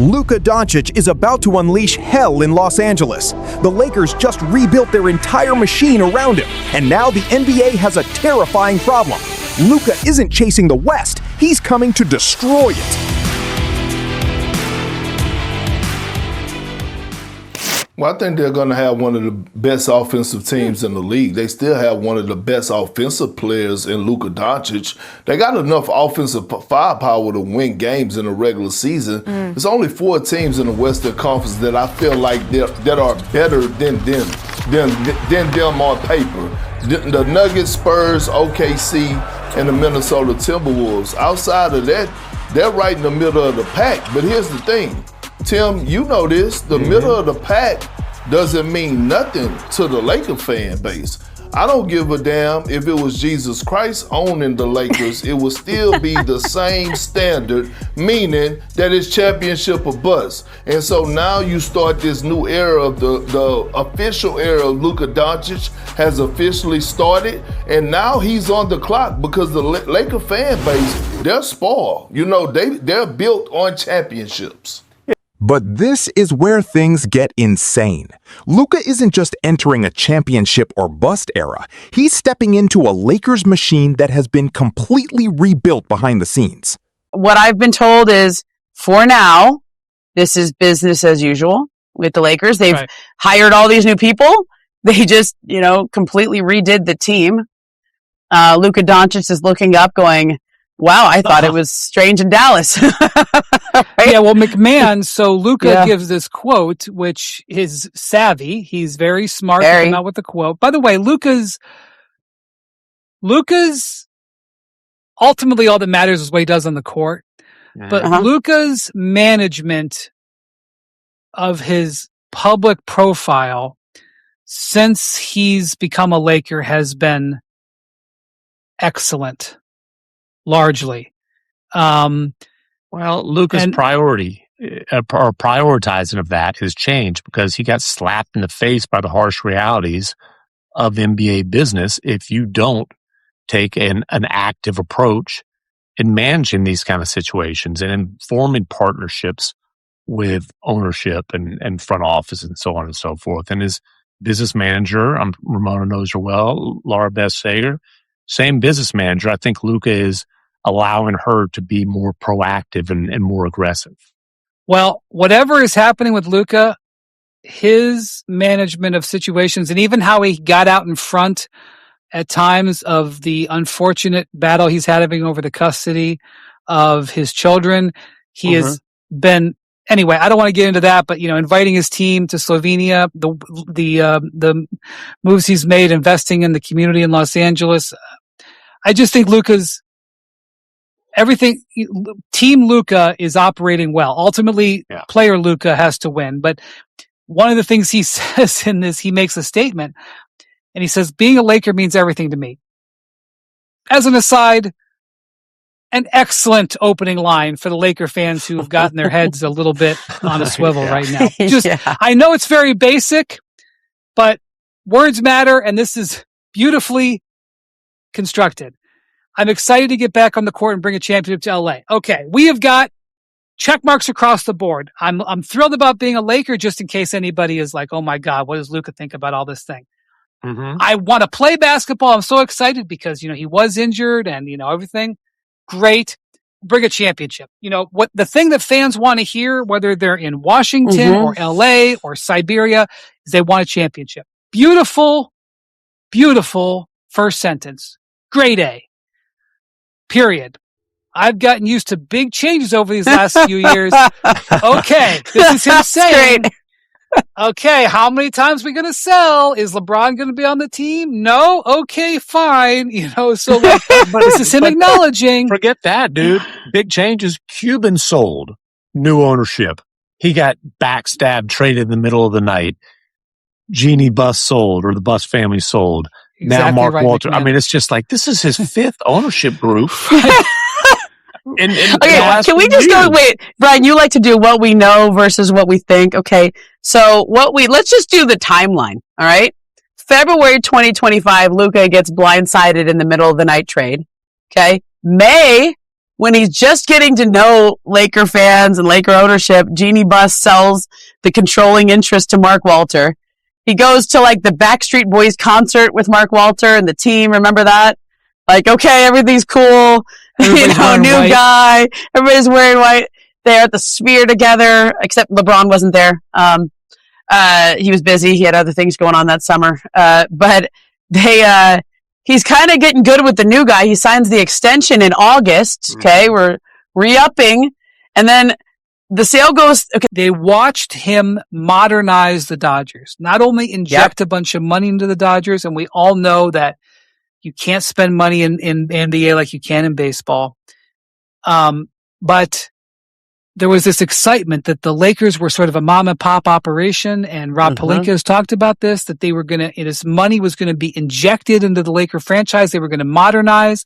Luka Dončić is about to unleash hell in Los Angeles. The Lakers just rebuilt their entire machine around him, and now the NBA has a terrifying problem. Luka isn't chasing the West, he's coming to destroy it. Well, I think they're going to have one of the best offensive teams in the league. They still have one of the best offensive players in Luka Dončić. They got enough offensive firepower to win games in the regular season. There's only 4 teams in the Western Conference that I feel like that are better than them on paper. The Nuggets, Spurs, OKC, and the Minnesota Timberwolves. Outside of that, they're right in the middle of the pack. But here's the thing. Tim, you know this, the middle of the pack doesn't mean nothing to the Laker fan base. I don't give a damn if it was Jesus Christ owning the Lakers, it would still be the same standard, meaning that it's championship or bust. And so now you start this new era of the official era of Luka Dončić has officially started, and now he's on the clock because the Laker fan base, they're spoiled. You know, they're built on championships. But this is where things get insane. Luka isn't just entering a championship or bust era. He's stepping into a Lakers machine that has been completely rebuilt behind the scenes. What I've been told is, for now, this is business as usual with the Lakers. They've hired all these new people. They just, completely redid the team. Luka Dončić is looking up going, wow, I thought it was strange in Dallas. Right? Yeah, well, McMahon, so Luka gives this quote, which is savvy. He's very smart to come out with the quote. By the way, Luka's ultimately all that matters is what he does on the court. But Luka's management of his public profile since he's become a Laker has been excellent. Largely. Well, Luka's priority or prioritizing of that has changed because he got slapped in the face by the harsh realities of NBA business if you don't take an active approach in managing these kind of situations and in forming partnerships with ownership and front office and so on and so forth. And his business manager, Ramona knows her well, Laura Best-Sager, same business manager. I think Luka is allowing her to be more proactive and more aggressive. Well, whatever is happening with Luka, his management of situations and even how he got out in front at times of the unfortunate battle he's having over the custody of his children, he has been. Anyway, I don't want to get into that, but inviting his team to Slovenia, the moves he's made, investing in the community in Los Angeles. I just think everything, Team Luka is operating well. Ultimately, player Luka has to win. But one of the things he says in this, he makes a statement, and he says, being a Laker means everything to me. As an aside, an excellent opening line for the Laker fans who have gotten their heads a little bit on a swivel right now. I know it's very basic, but words matter, and this is beautifully constructed. I'm excited to get back on the court and bring a championship to LA. Okay, we have got check marks across the board. I'm thrilled about being a Laker, just in case anybody is like, oh my God, what does Luka think about all this thing? I want to play basketball. I'm so excited because, he was injured and, everything. Great. Bring a championship. What the thing that fans want to hear, whether they're in Washington or LA or Siberia, is they want a championship. Beautiful, beautiful first sentence. Grade A. Period. I've gotten used to big changes over these last few years. Okay, this is him saying, okay, how many times are we going to sell? Is LeBron going to be on the team? No? Okay, fine. So this is him acknowledging. Forget that, dude. Big changes. Cuban sold. New ownership. He got backstabbed, traded in the middle of the night. Genie Bus sold, or the Bus family sold. Now Mark Walter. McMahon. I mean, it's just like, this is his 5th ownership group. Can we just go, wait, Brian, you like to do what we know versus what we think. Okay. So let's just do the timeline. All right. February 2025, Luka gets blindsided in the middle of the night trade. Okay. May, when he's just getting to know Laker fans and Laker ownership, Jeannie Buss sells the controlling interest to Mark Walter. He goes to like the Backstreet Boys concert with Mark Walter and the team. Remember that? Like, okay, everything's cool. Everybody's New white. guy. Everybody's wearing white. They're at the Sphere together, except LeBron wasn't there. He was busy. He had other things going on that summer. But he's kind of getting good with the new guy. He signs the extension in August. Okay, we're re-upping. And then the sale goes. Okay. They watched him modernize the Dodgers, not only inject a bunch of money into the Dodgers, and we all know that you can't spend money in NBA like you can in baseball. But there was this excitement that the Lakers were sort of a mom and pop operation, and Rob Pelinka has talked about this, that they were this money was going to be injected into the Laker franchise. They were going to modernize,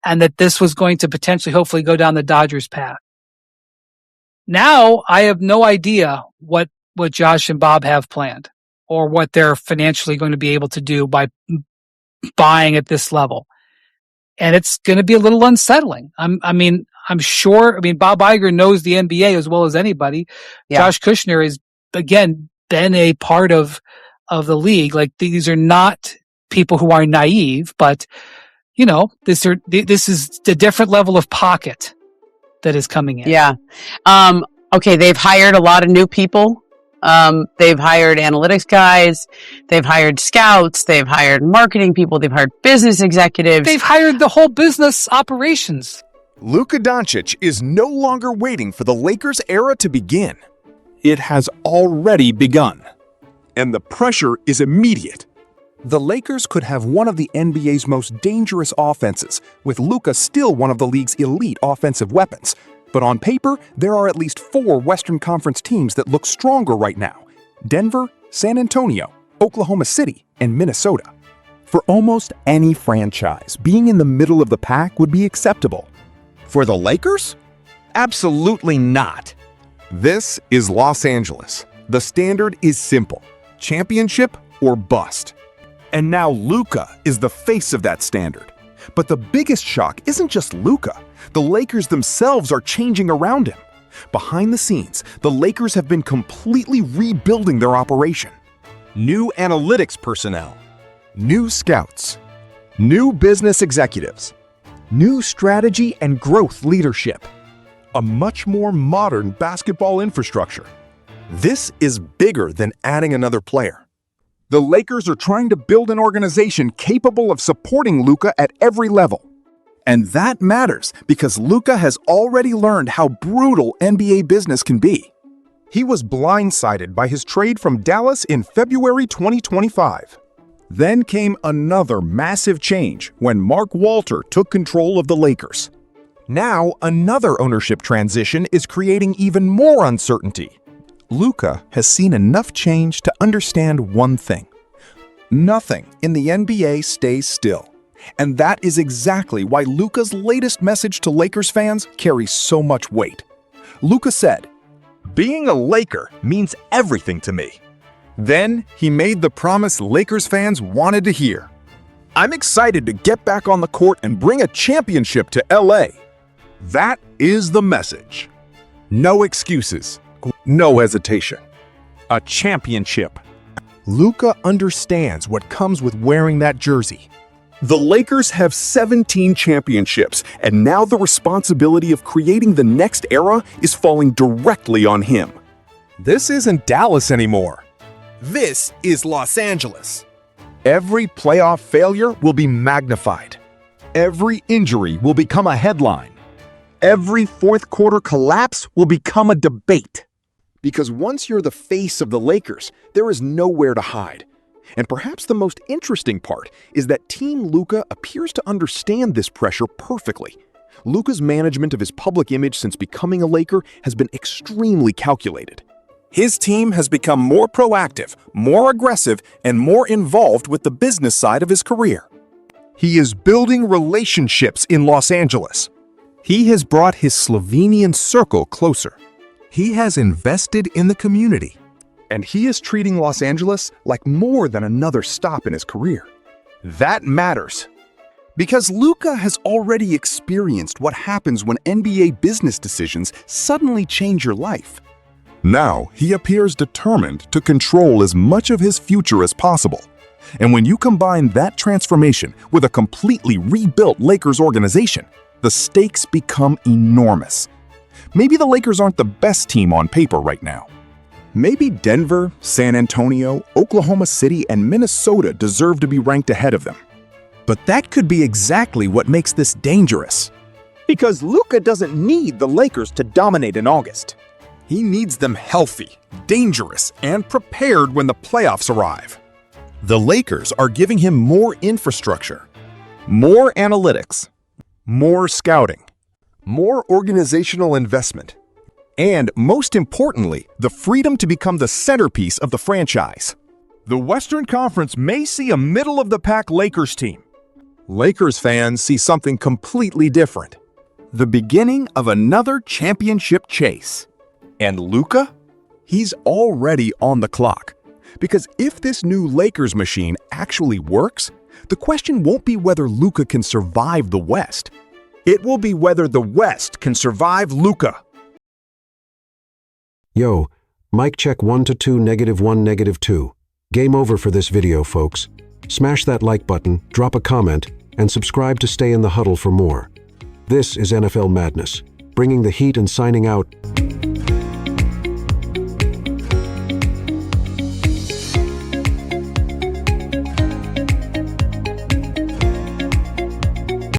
and that this was going to potentially, hopefully, go down the Dodgers path. Now, I have no idea what Josh and Bob have planned or what they're financially going to be able to do by buying at this level. And it's going to be a little unsettling. I'm sure, Bob Iger knows the NBA as well as anybody. Yeah. Josh Kushner has, again, been a part of the league. Like, these are not people who are naive, but, this is a different level of pocket that is coming in. Yeah. Okay, they've hired a lot of new people. They've hired analytics guys. They've hired scouts. They've hired marketing people. They've hired business executives. They've hired the whole business operations. Luka Dončić is no longer waiting for the Lakers era to begin. It has already begun. And the pressure is immediate. The Lakers could have one of the NBA's most dangerous offenses, with Luka still one of the league's elite offensive weapons. But on paper, there are at least 4 Western Conference teams that look stronger right now: Denver, San Antonio, Oklahoma City, and Minnesota. For almost any franchise, being in the middle of the pack would be acceptable. For the Lakers? Absolutely not. This is Los Angeles. The standard is simple: championship or bust. And now Luka is the face of that standard. But the biggest shock isn't just Luka. The Lakers themselves are changing around him. Behind the scenes, the Lakers have been completely rebuilding their operation. New analytics personnel, new scouts, new business executives, new strategy and growth leadership, a much more modern basketball infrastructure. This is bigger than adding another player. The Lakers are trying to build an organization capable of supporting Luka at every level. And that matters because Luka has already learned how brutal NBA business can be. He was blindsided by his trade from Dallas in February 2025. Then came another massive change when Mark Walter took control of the Lakers. Now, another ownership transition is creating even more uncertainty. Luka has seen enough change to understand one thing: nothing in the NBA stays still. And that is exactly why Luka's latest message to Lakers fans carries so much weight. Luka said, "Being a Laker means everything to me." Then he made the promise Lakers fans wanted to hear. "I'm excited to get back on the court and bring a championship to LA." That is the message. No excuses. No hesitation. A championship. Luka understands what comes with wearing that jersey. The Lakers have 17 championships, and now the responsibility of creating the next era is falling directly on him. This isn't Dallas anymore. This is Los Angeles. Every playoff failure will be magnified. Every injury will become a headline. Every fourth quarter collapse will become a debate. Because once you're the face of the Lakers, there is nowhere to hide. And perhaps the most interesting part is that Team Luka appears to understand this pressure perfectly. Luka's management of his public image since becoming a Laker has been extremely calculated. His team has become more proactive, more aggressive, and more involved with the business side of his career. He is building relationships in Los Angeles. He has brought his Slovenian circle closer. He has invested in the community. And he is treating Los Angeles like more than another stop in his career. That matters. Because Luka has already experienced what happens when NBA business decisions suddenly change your life. Now, he appears determined to control as much of his future as possible. And when you combine that transformation with a completely rebuilt Lakers organization, the stakes become enormous. Maybe the Lakers aren't the best team on paper right now. Maybe Denver, San Antonio, Oklahoma City, and Minnesota deserve to be ranked ahead of them. But that could be exactly what makes this dangerous. Because Luka doesn't need the Lakers to dominate in August. He needs them healthy, dangerous, and prepared when the playoffs arrive. The Lakers are giving him more infrastructure, more analytics, more scouting, more organizational investment, and most importantly, the freedom to become the centerpiece of the franchise. The Western Conference may see a middle-of-the-pack Lakers team. Lakers fans see something completely different. The beginning of another championship chase. And Luka? He's already on the clock. Because if this new Lakers machine actually works, the question won't be whether Luka can survive the West. It will be whether the West can survive Luka. Yo, mic check 1 to 2, -1, -2. Game over for this video, folks. Smash that like button, drop a comment, and subscribe to stay in the huddle for more. This is NFL Madness, bringing the heat and signing out.